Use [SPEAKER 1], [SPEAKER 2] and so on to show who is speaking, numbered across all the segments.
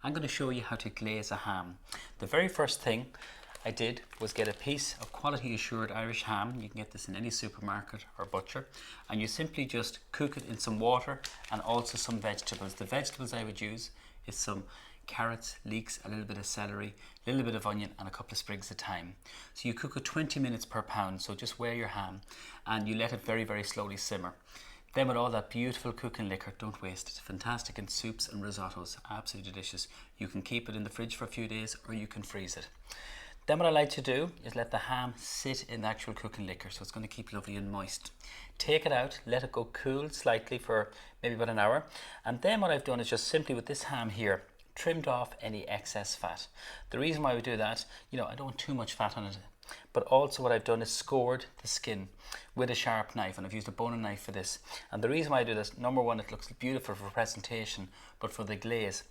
[SPEAKER 1] I'm going to show you how to glaze a ham. The very first thing I did was get a piece of quality assured Irish ham. You can get this in any supermarket or butcher, and you simply just cook it in some water and also some vegetables. The vegetables I would use is some carrots, leeks, a little bit of celery, a little bit of onion and a couple of sprigs of thyme. So you cook it 20 minutes per pound, so just weigh your ham and you let it very, very slowly simmer. Then with all that beautiful cooking liquor, don't waste it. Fantastic in soups and risottos, absolutely delicious. You can keep it in the fridge for a few days or you can freeze it. Then what I like to do is let the ham sit in the actual cooking liquor, so it's going to keep lovely and moist. Take it out, let it go cool slightly for maybe about an hour, and then what I've done is just simply with this ham here, trimmed off any excess fat. The reason why we do that, I don't want too much fat on it, but also what I've done is scored the skin with a sharp knife, and I've used a boning knife for this. And the reason why I do this, number one, it looks beautiful for presentation, but for the glaze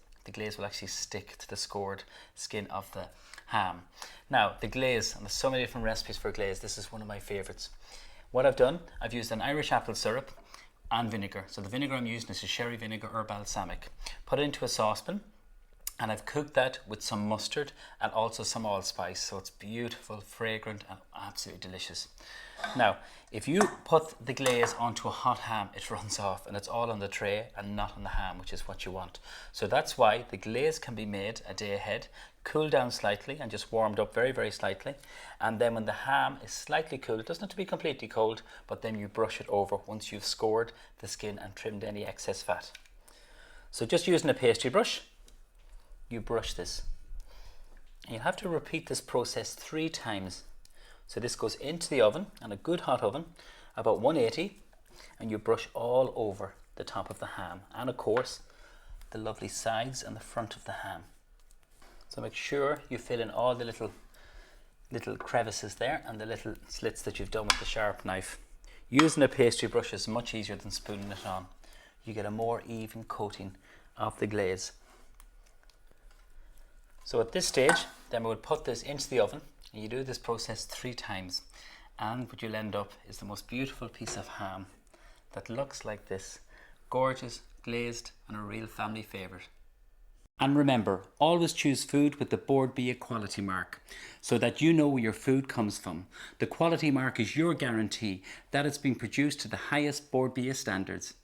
[SPEAKER 1] will actually stick to the scored skin of the ham. Now the glaze, and there's so many different recipes for glaze, this is one of my favorites. What I've done, I've used an Irish apple syrup and vinegar. So the vinegar I'm using is a sherry vinegar or balsamic. Put it into a saucepan, and I've cooked that with some mustard and also some allspice, so it's beautiful, fragrant and absolutely delicious. Now if you put the glaze onto a hot ham, it runs off and it's all on the tray and not on the ham, which is what you want. So that's why the glaze can be made a day ahead, cool down slightly and just warmed up very, very slightly, and then when the ham is slightly cool, it doesn't have to be completely cold, but then you brush it over once you've scored the skin and trimmed any excess fat. So just using a pastry brush, you brush this. And you'll have to repeat this process 3 times. So this goes into the oven, and a good hot oven, about 180, and you brush all over the top of the ham, and of course the lovely sides and the front of the ham. So make sure you fill in all the little crevices there and the little slits that you've done with the sharp knife. Using a pastry brush is much easier than spooning it on. You get a more even coating of the glaze. So at this stage, then we would put this into the oven, and you do this process 3 times, and what you'll end up is the most beautiful piece of ham that looks like this. Gorgeous, glazed, and a real family favourite. And remember, always choose food with the Board BA quality mark, so that you know where your food comes from. The quality mark is your guarantee that it's been produced to the highest Board BA standards.